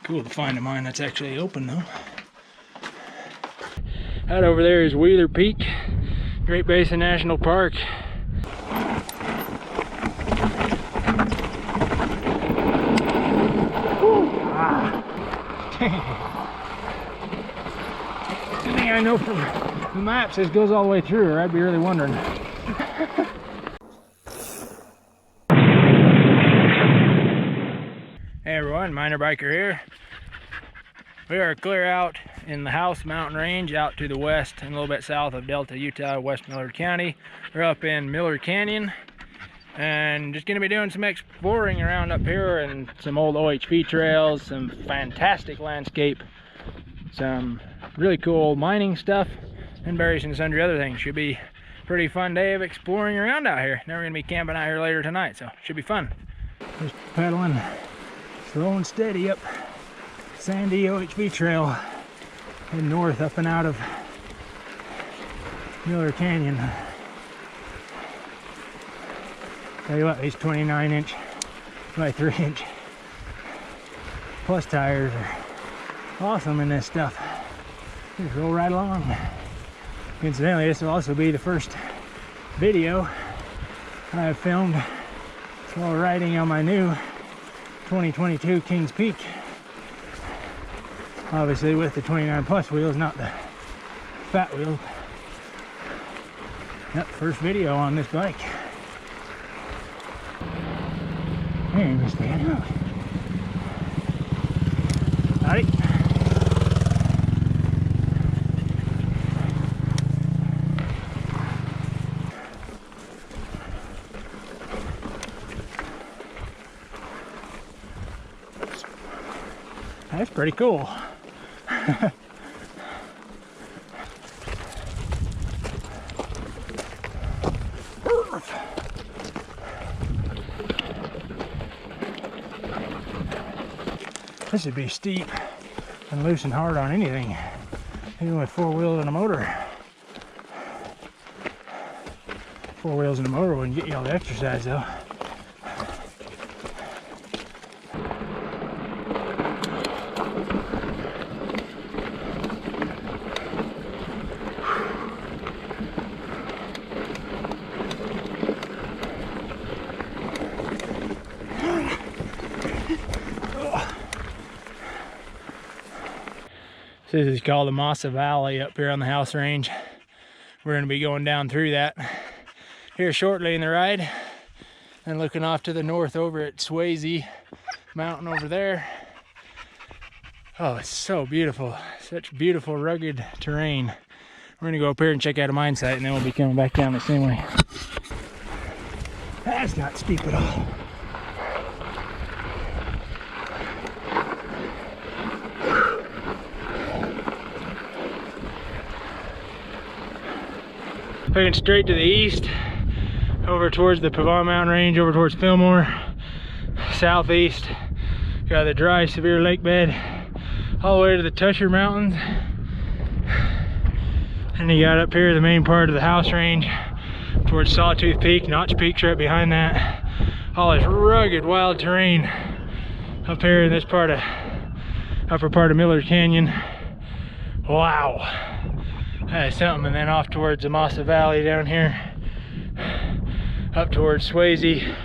Cool to find a mine that's actually open though. Out over there is Wheeler Peak, Great Basin National Park. The thing I know from the map says goes all the way through, or I'd be really wondering. Hey everyone, MinerBiker here. We are clear out in the House Mountain Range out to the west and a little bit south of Delta, Utah, West Millard County. We're up in Millard Canyon and just going to be doing some exploring around up here and some old OHV trails, some fantastic landscape, some really cool mining stuff, and various and sundry other things. Should be a pretty fun day of exploring around out here. Then we're going to be camping out here later tonight, so should be fun. Just pedaling slow and steady up sandy OHV trail, heading north up and out of Miller Canyon. Tell you what, these 29-inch by 3-inch plus tires are awesome in this stuff. Just roll right along. Incidentally, this will also be the first video I've filmed while riding on my new 2022 Kings Peak. Obviously with the 29 plus wheels, not the fat wheels. Yep, first video on this bike. Hey, Mr. Animal. Howdy. That's pretty cool. This would be steep and loose and hard on anything, even with 4 wheels and a motor. 4 wheels and a motor wouldn't get you all the exercise though. This is called Amasa Valley up here on the House Range. We're going to be going down through that here shortly in the ride, and looking off to the north over at Swayze Mountain over there. Oh, it's so beautiful. Such beautiful rugged terrain. We're going to go up here and check out a mine site, and then we'll be coming back down the same way. That's not steep at all. Looking straight to the east, over towards the Pavon Mountain Range, over towards Fillmore. Southeast, got the dry, severe lake bed, all the way to the Tusher Mountains. And you got up here the main part of the House Range, towards Sawtooth Peak. Notch Peak's right behind that. All this rugged, wild terrain up here in this part of, upper part of Millard Canyon. Wow. That is something. And then off towards Amasa Valley down here, up towards Swayze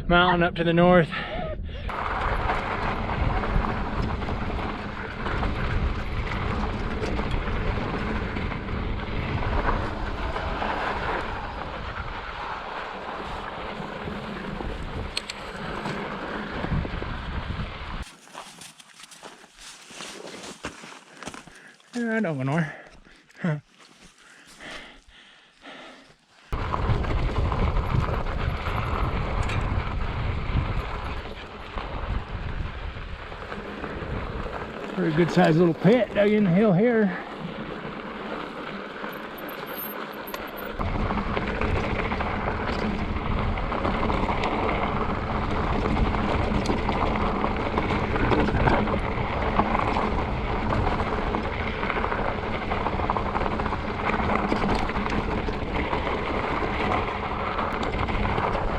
Mountain up to the north. I don't go nowhere. Pretty good sized little pit dug in the hill here.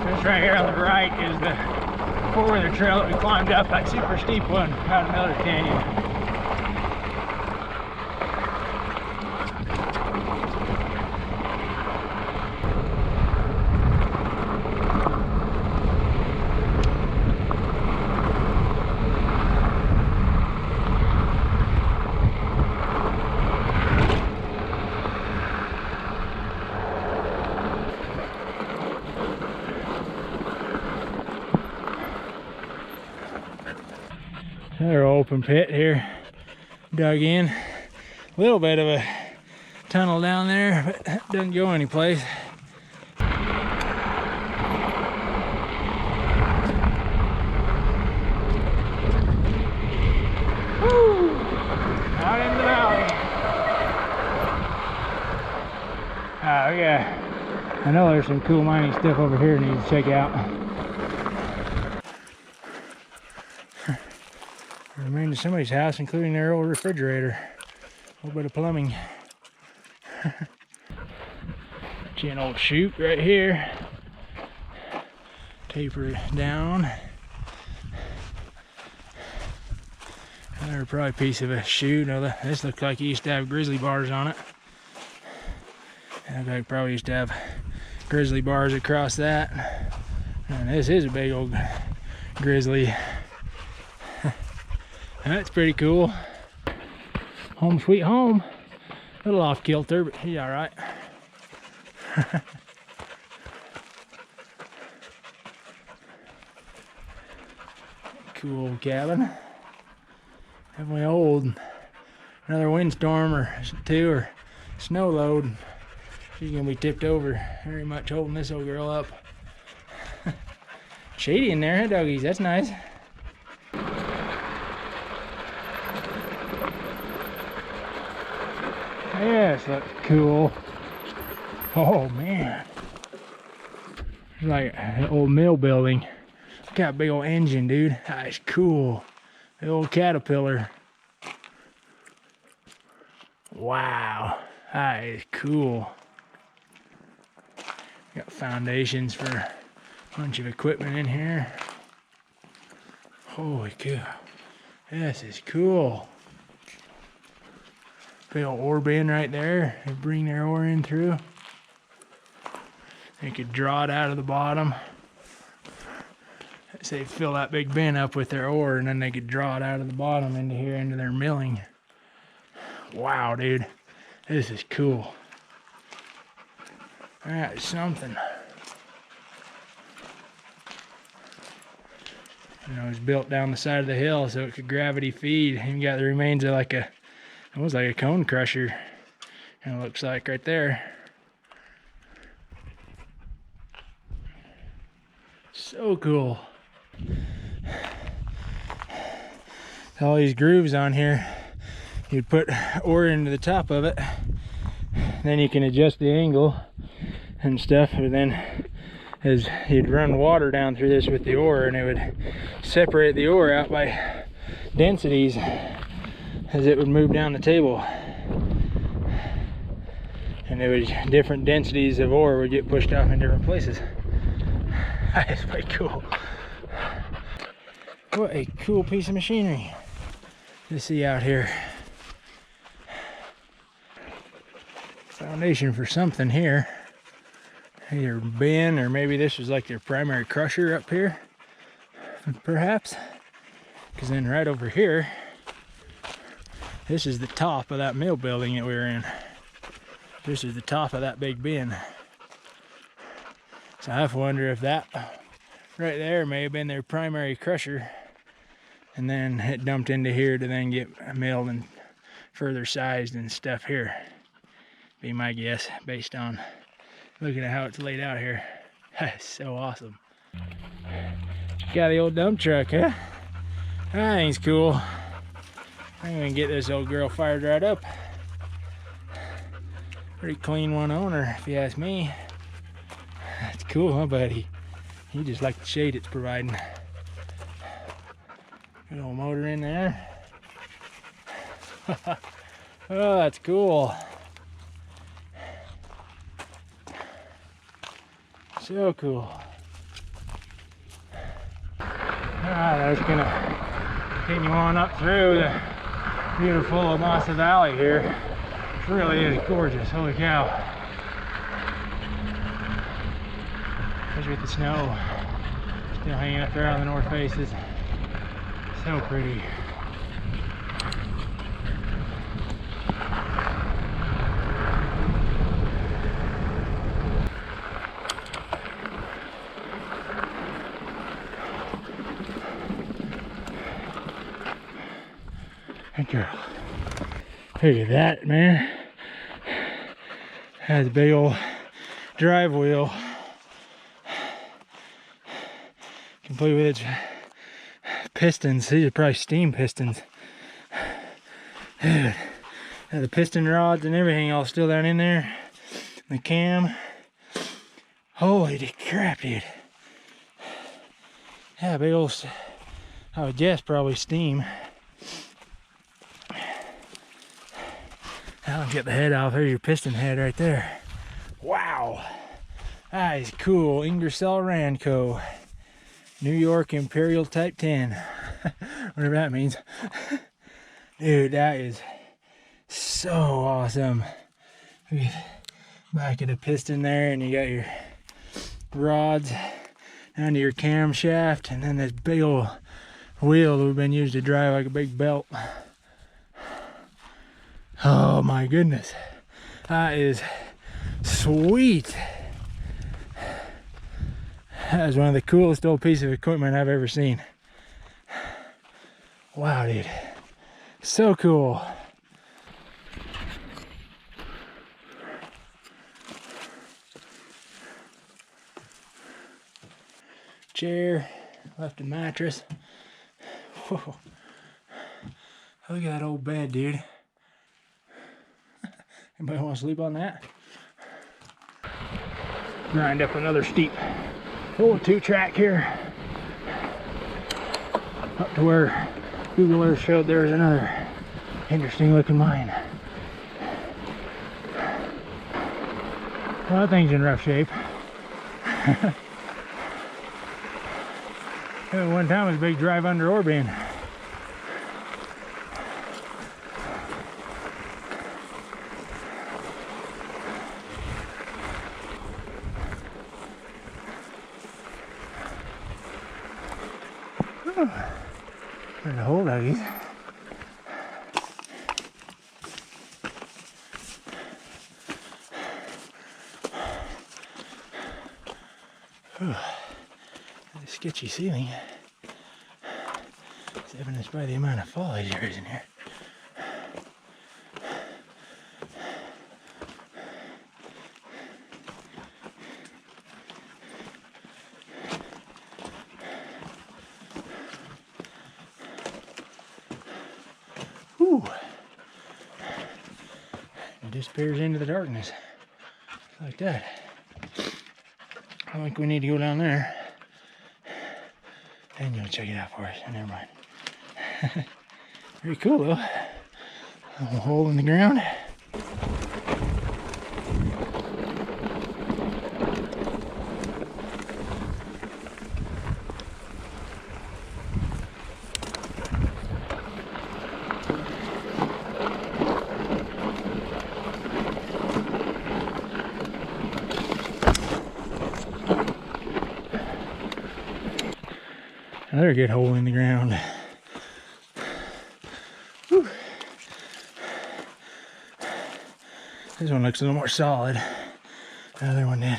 This right here on the right is the four-wheeler trail that we climbed up, that super steep one out of Miller Canyon. Another open pit here, dug in. A little bit of a tunnel down there, but it doesn't go anyplace. Woo! Out in the valley. I know there's some cool mining stuff over here I need to check out. Remained of somebody's house, including their old refrigerator. A little bit of plumbing. See an old chute right here. Taper down. Another probably piece of a chute. This looks like it used to have grizzly bars on it. And I probably used to have grizzly bars across that. And this is a big old grizzly. That's pretty cool. Home sweet home. A little off kilter, but he's alright. Cool cabin. Definitely old. Another windstorm or two or snow load. She's gonna be tipped over. Very much holding this old girl up. Shady in there, huh, doggies? That's nice. Yes, that's cool. Oh man. It's like an old mill building. Got a big old engine, dude. That's cool. The old Caterpillar. Wow. That is cool. Got foundations for a bunch of equipment in here. Holy cow. This is cool. Big old ore bin right there. They bring their ore in through. They could draw it out of the bottom. Say fill that big bin up with their ore, and then they could draw it out of the bottom into here into their milling. Wow, dude, this is cool. That's something. You know, it's built down the side of the hill so it could gravity feed. Even got the remains of like it was like a cone crusher, and it looks like right there. So cool. All these grooves on here, you'd put ore into the top of it, then you can adjust the angle and stuff, and then as you'd run water down through this with the ore, and it would separate the ore out by densities as it would move down the table. And it was different densities of ore would get pushed off in different places. That's pretty cool. What a cool piece of machinery to see out here. Foundation for something here. Either bin, or maybe this was like their primary crusher up here, perhaps. Because then right over here, this is the top of that mill building that we were in. This is the top of that big bin. So I have to wonder if that right there may have been their primary crusher, and then it dumped into here to then get milled and further sized and stuff here. Be my guess based on looking at how it's laid out here. That's so awesome. Got the old dump truck, huh? That thing's cool. I'm gonna get this old girl fired right up. Pretty clean one owner, if you ask me. That's cool, huh, buddy? You just like the shade it's providing. Good old motor in there. Oh, that's cool. So cool. Alright, just gonna continue on up through the beautiful Amasa Valley here. It really is gorgeous, holy cow. Especially with the snow still hanging up there on the north faces. So pretty. Good girl. Look at that, man. Has a big old drive wheel, complete with its pistons. These are probably steam pistons. Dude, the piston rods and everything all still down in there. The cam. Holy crap, dude. Yeah, big old, I would guess probably steam. I'll get the head off. There's your piston head right there. Wow. That is cool. Ingersoll Rand Co. New York Imperial Type 10. Whatever that means. Dude, that is so awesome. Back of the piston there, and you got your rods down to your camshaft, and then this big old wheel that we've been used to drive like a big belt. Oh my goodness. That is sweet. That is one of the coolest old pieces of equipment I've ever seen. Wow, dude. So cool. Chair, left a mattress. Whoa. Look at that old bed, dude. Anybody want to sleep on that? Grind up another steep old 2-track here. Up to where Google Earth showed there's another interesting looking mine. Well, that thing's in rough shape. At one time it was a big drive under ore bin. There's a hole, doggies. The sketchy ceiling. It's evidenced by the amount of foliage there is in here. Whew. It disappears into the darkness like that. I think we need to go down there and you'll check it out for us. Never mind. Very cool though. A little hole in the ground. Another good hole in the ground. Whew. This one looks a little more solid. The other one did.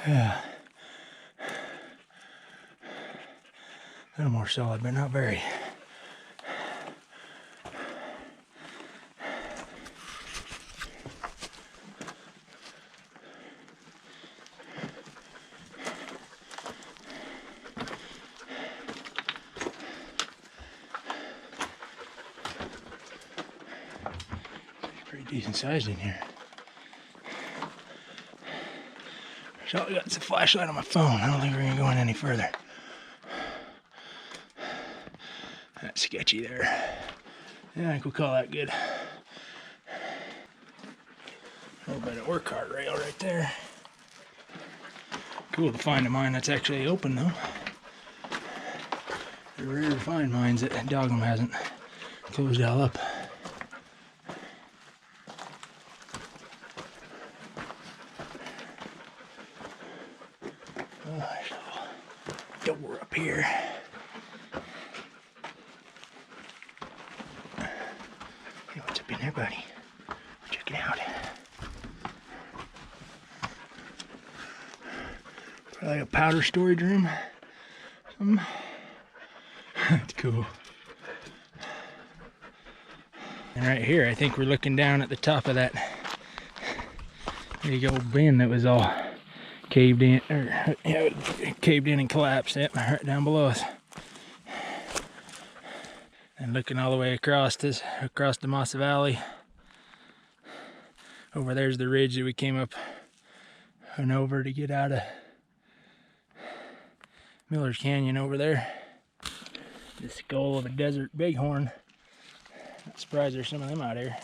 Yeah. A little more solid, but not very. Pretty decent sized in here. So I got the flashlight on my phone. I don't think we're gonna go in any further. That's sketchy there. Yeah, I think we'll call that good. A little bit of work cart rail right there. Cool to find a mine that's actually open though. They're rare to find mines that Dogum hasn't closed all up. Oh, there's a little door up here. Hey, what's up in there, buddy? Check it out. Probably a powder storage room. That's cool. And right here, I think we're looking down at the top of that big old bin that was all caved in, or yeah, caved in and collapsed. Yep, right down below us. And looking all the way across the Amasa Valley. Over there's the ridge that we came up and over to get out of Miller's Canyon over there. The skull of a desert bighorn. Not surprised there's some of them out here.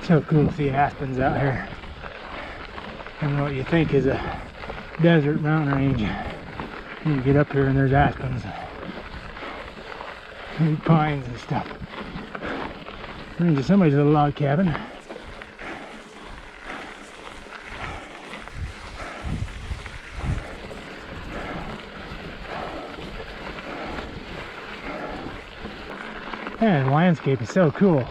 So cool to see aspens out here. I don't know what you think is a desert mountain range. You get up here and there's aspens and pines and stuff. Range of somebody's little log cabin. Man, the landscape is so cool.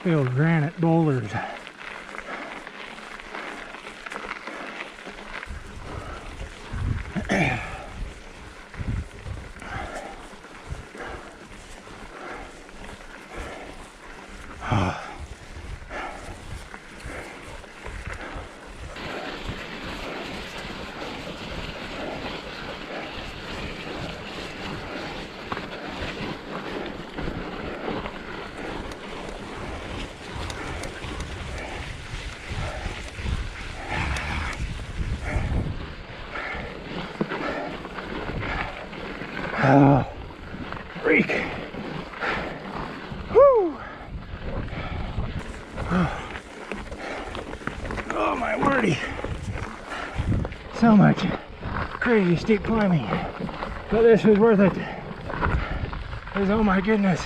Big old granite boulders. Oh, freak. Whew. Oh my wordy. So much crazy steep climbing. But this was worth it. Because oh my goodness.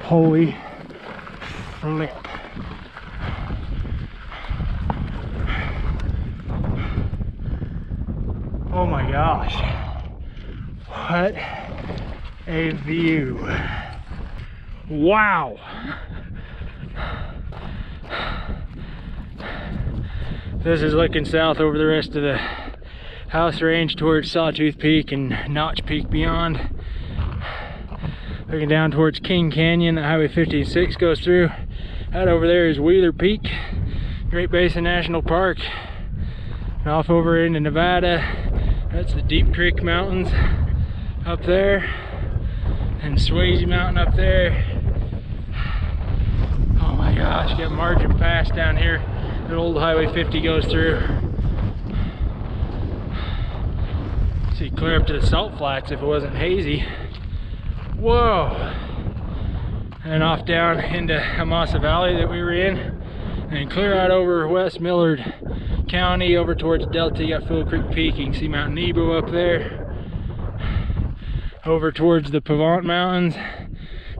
Holy flip. Oh my gosh, what a view. Wow. This is looking south over the rest of the house range towards Sawtooth Peak and Notch Peak beyond. Looking down towards King Canyon that Highway 56 goes through. Out over there is Wheeler Peak, Great Basin National Park. And off over into Nevada. That's the Deep Creek Mountains up there, and Swayze Mountain up there. Oh my gosh, got Margin Pass down here that old Highway 50 goes through. See, clear up to the Salt Flats if it wasn't hazy. Whoa! And off down into Amasa Valley that we were in, and clear out over West Millard County over towards Delta. You got Fiddle Creek Peak. You can see Mount Nebo up there. Over towards the Pavant Mountains,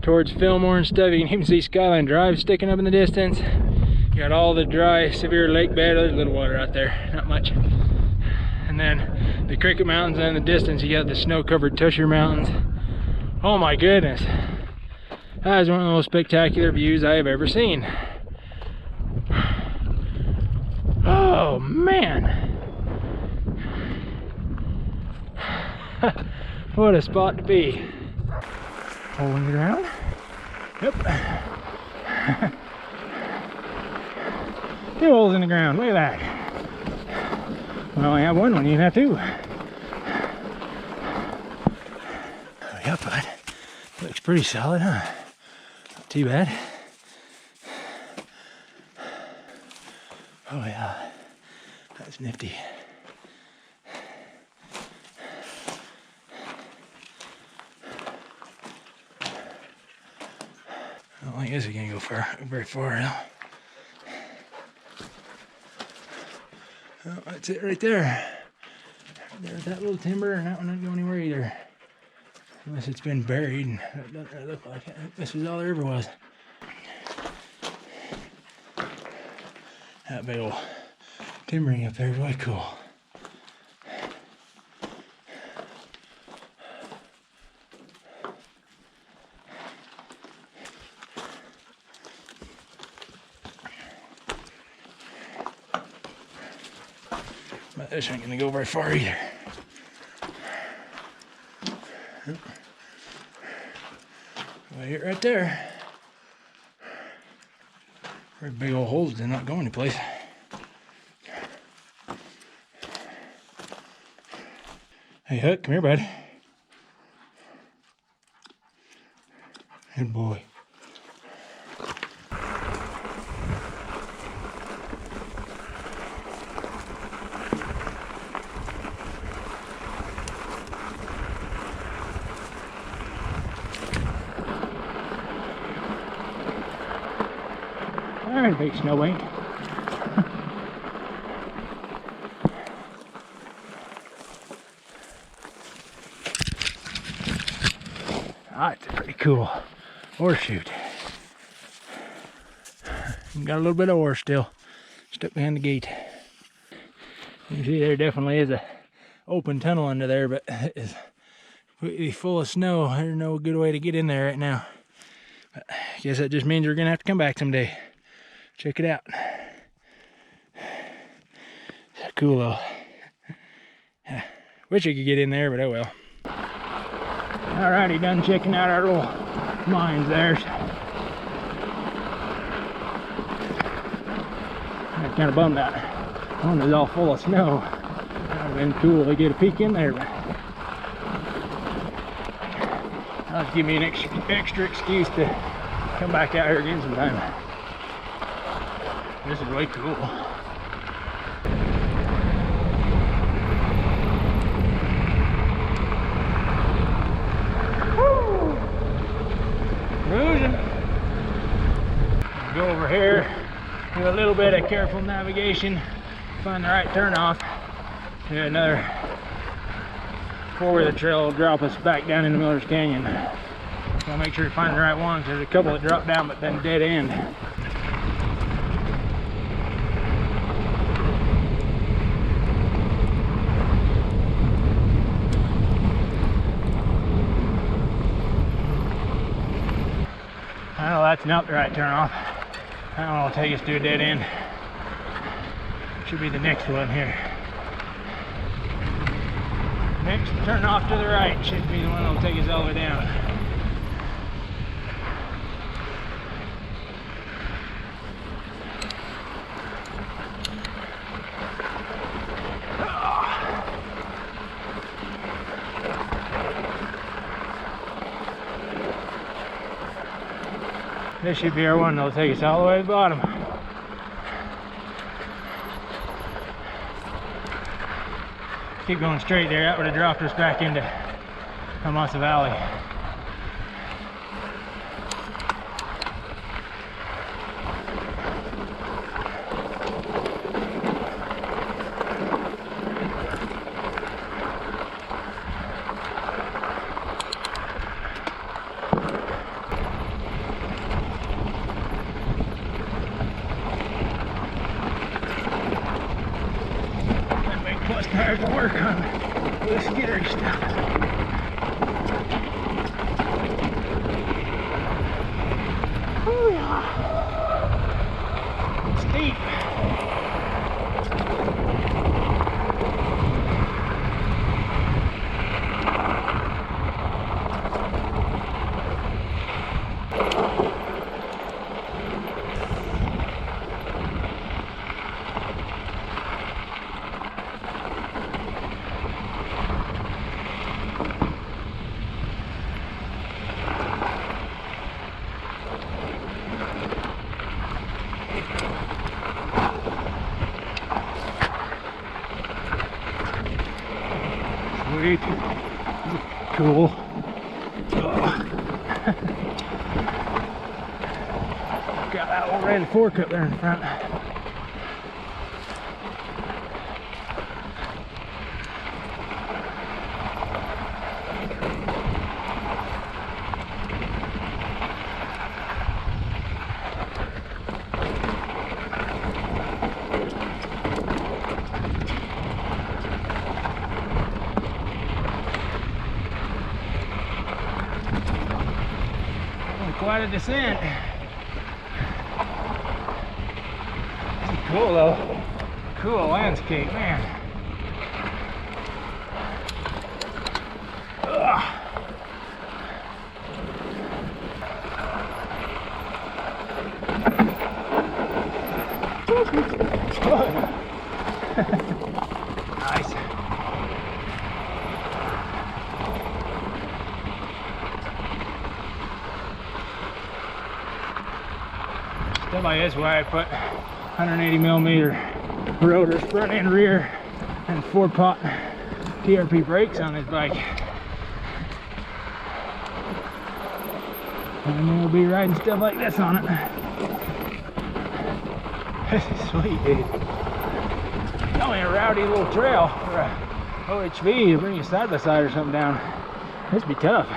towards Fillmore and stuff. You can even see Skyline Drive sticking up in the distance. You got all the dry, severe lake bed. There's a little water out there, not much. And then the Cricket Mountains, and in the distance you got the snow-covered Tusher Mountains. Oh my goodness. That is one of the most spectacular views I have ever seen. Oh man. What a spot to be. Holding the ground. Yep. 2 holes in the ground. Look at that. I only have one when you have 2. Oh, yeah, bud. Looks pretty solid, huh? Not too bad. Oh yeah, that's nifty. I don't think this is gonna go very far now. Oh, that's it right there. There's that little timber, and that one doesn't go anywhere either. Unless it's been buried, and it doesn't really look like it. This is all there ever was. That big old timbering up there is way cool. But this ain't gonna go very far either. Right, right there. Very big old holes did not go anyplace. Hey Huck, come here, bud. Good boy. Alright, big snow bank. That's a pretty cool ore chute. Got a little bit of ore still stuck behind the gate. You can see there definitely is a open tunnel under there, but it is completely full of snow. There's no good way to get in there right now. But I guess that just means we're gonna have to come back someday. Check it out. It's cool though. Wish I could get in there, but oh well. Alrighty, done checking out our little mines there. I'm kind of bummed out. One is all full of snow. That would have been cool to get a peek in there, but that'll just give me an extra excuse to come back out here again sometime. This is way cool. Woo! Cruising. Go over here, do a little bit of careful navigation, find the right turnoff. Do another 4-wheeler trail will drop us back down into Miller's Canyon. So make sure you find the right one, because there's a couple that drop down but then dead end. I know that's not the right turn off. I don't know, it'll take us to a dead end. Should be the next one here. Next turn off to the right should be the one that'll take us all the way down. This should be our one that'll take us all the way to the bottom. Keep going straight there, that would have dropped us back into Amasa Valley. Tires to work on this skittery stuff. Steep. Sweet. Cool. Got that old red fork up there in front. Quite a descent. Cool though. Cool landscape, man. Nice. Stuff like this where I put 180mm rotors front and rear and 4-pot TRP brakes on this bike. And then we'll be riding stuff like this on it. This is sweet, dude. It's only a rowdy little trail for a OHV to bring you side by side or something down. This would be tough.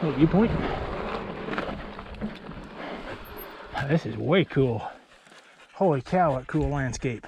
Little viewpoint. This is way cool. Holy cow, what cool landscape.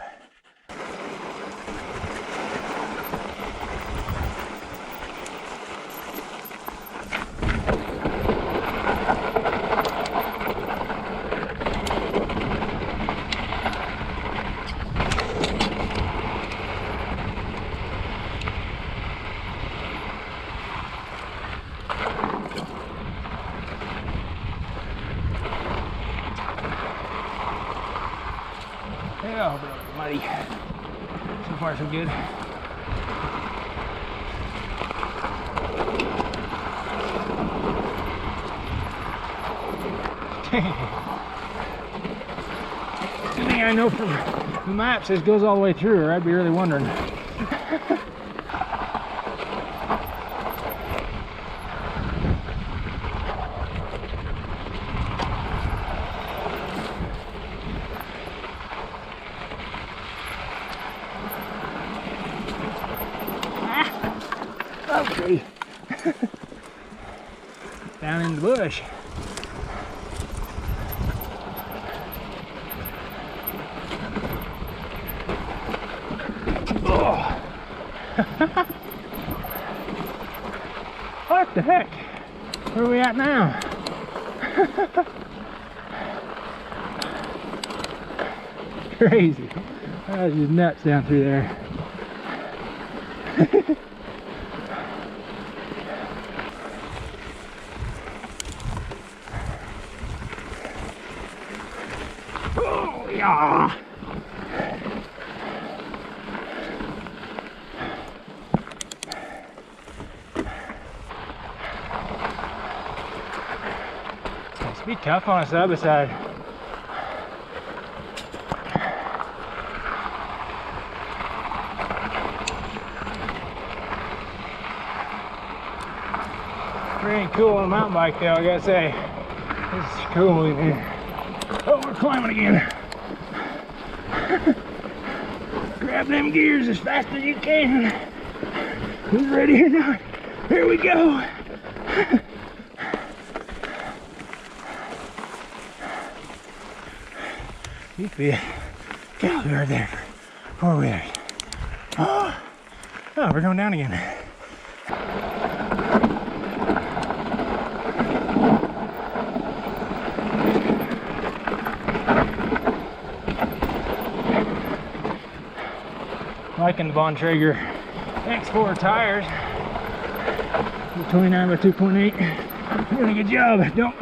Yeah, but it's muddy. So far, so good. Good thing I know from the maps this goes all the way through, or I'd be really wondering. Okay. Down in the bush. Oh. What the heck? Where are we at now? Crazy. That was just nuts down through there. Oh, yeah. It's be tough on a side by side. Pretty cool on a mountain bike though, I gotta say. This is cool in here. Oh, we're climbing again. Grab them gears as fast as you can. Who's ready or not? Here we go. Used to be a gallery right there for 4 wheelers. Oh, we're going down again. Liking the Bontrager X4 tires. 29 by 2.8. Doing a good job. Don't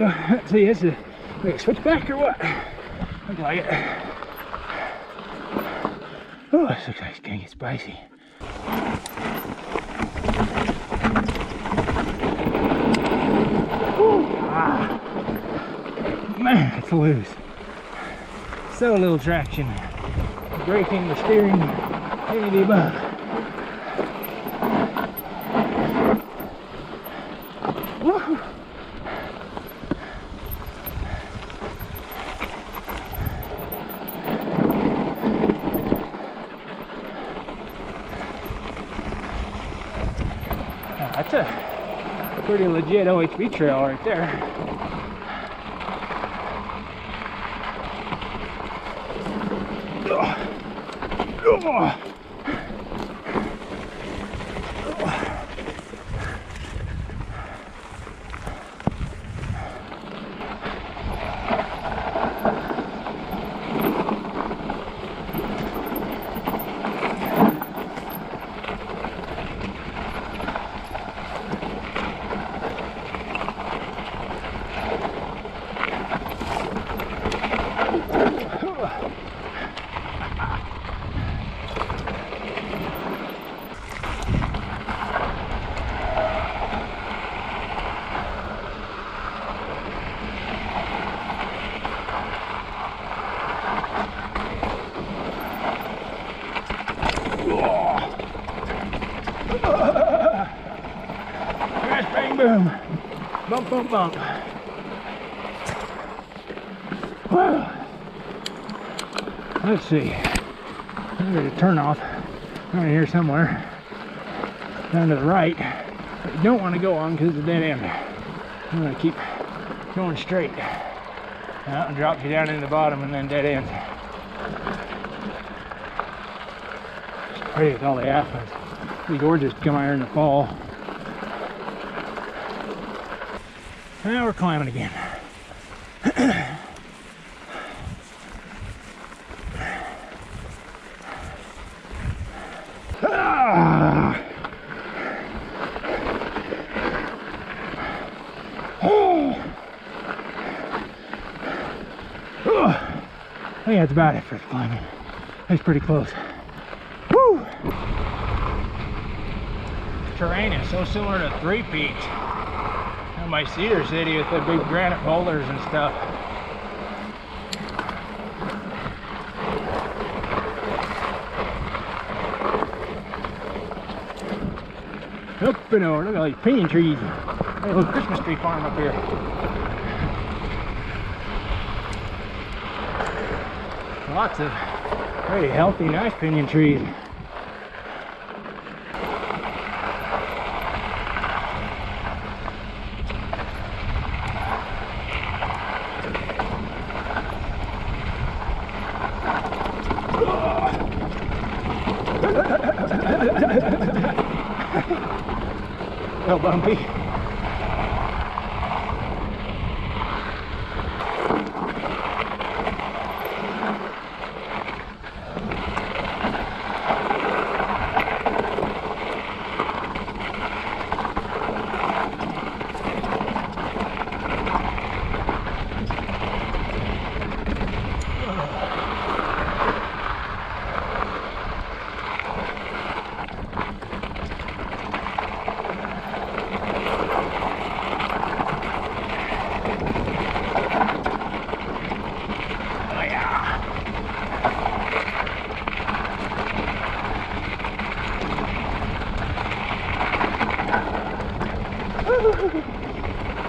see, this is like a switchback or what? Looks like it. Oh, this looks like it's gonna get spicy. Ah. Man, it's loose. So little traction. The braking, the steering, any of the above. Woo. That's a pretty legit OHV trail right there. Crash, bang, boom. Bump, bump, bump. Well, let's see. There's a turnoff right here somewhere. Down to the right. But you don't want to go on because it's a dead end. You want to keep going straight. And drops you down in the bottom and then dead ends. It's pretty with all the aspens. It'd be gorgeous to come out here in the fall. Now we're climbing again. Ah! Oh! I think that's about it for the climbing. That's pretty close. Woo! Terrain is so similar to Three Peaks. Down by Cedar City with the big granite boulders and stuff. Up and over, look at all these pinyon trees. Got a little Christmas tree farm up here. Lots of very healthy, nice pinyon trees. A little bumpy.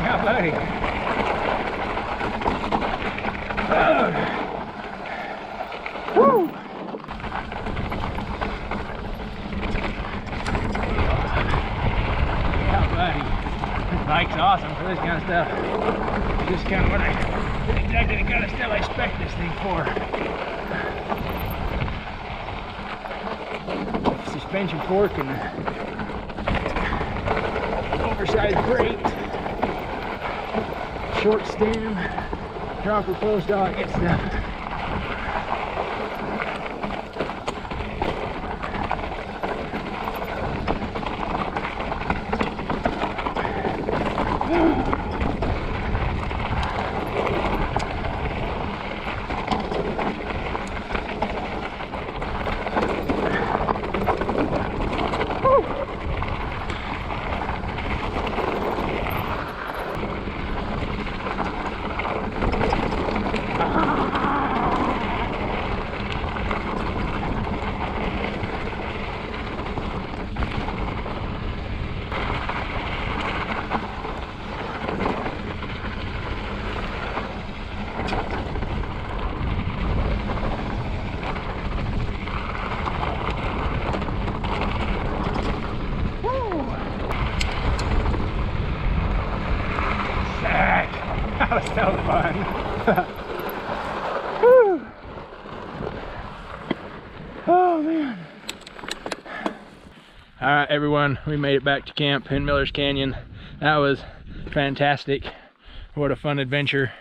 Yeah, buddy. Woo! Yeah, buddy. This bike's awesome for this kind of stuff. Just kind of what I exactly the kind of stuff I expect this thing for. Suspension fork and oversized brake, short stem, dropper post, all that good stuff. That was so fun. Woo. Oh man. All right, everyone, we made it back to camp in Miller's Canyon. That was fantastic. What a fun adventure.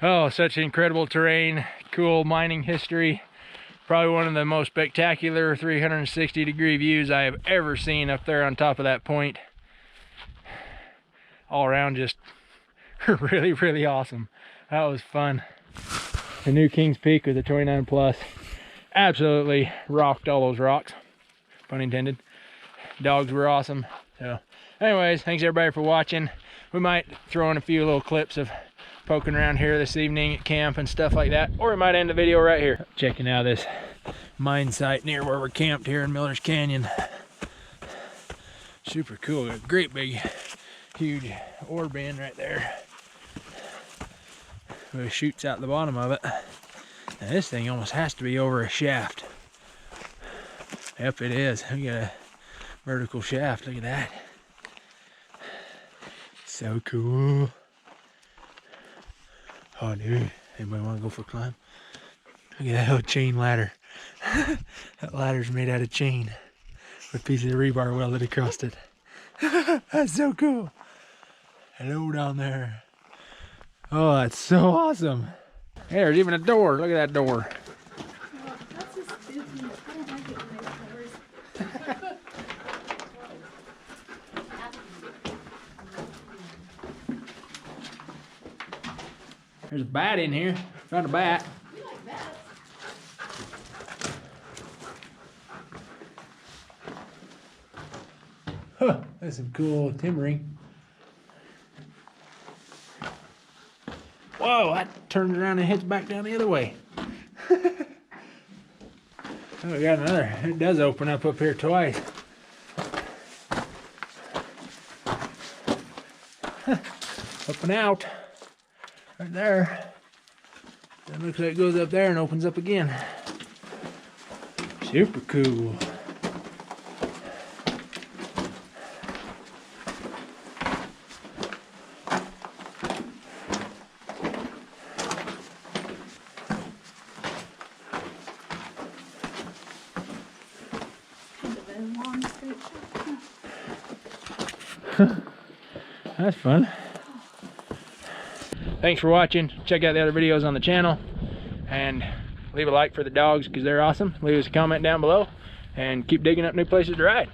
Oh, such incredible terrain, cool mining history. Probably one of the most spectacular 360-degree views I have ever seen up there on top of that point. All around just really, really awesome. That was fun. The new Kings Peak with the 29 plus absolutely rocked all those rocks, pun intended. Dogs were awesome. So anyways, thanks everybody for watching. We might throw in a few little clips of poking around here this evening at camp and stuff like that, or we might end the video right here checking out this mine site near where we're camped here in Miller's Canyon. Super cool. A great big huge ore bin right there. It shoots out the bottom of it. Now this thing almost has to be over a shaft. Yep, it is. We got a vertical shaft. Look at that. So cool. Oh, dude. Anybody want to go for a climb? Look at that old chain ladder. That ladder's made out of chain with pieces of rebar welded across it. That's so cool. Hello down there. Oh, that's so awesome. Hey, there's even a door. Look at that door. Well, that's just spooky. I don't like it when there's doors. There's a bat in here. Found a bat. You like bats. Huh, that's some cool timbering. Whoa, that turns around and hits back down the other way. Oh, we got another. It does open up here twice. Up and out. Right there. That looks like it goes up there and opens up again. Super cool. That's fun. Thanks for watching. Check out the other videos on the channel and leave a like for the dogs because they're awesome. Leave us a comment down below and keep digging up new places to ride.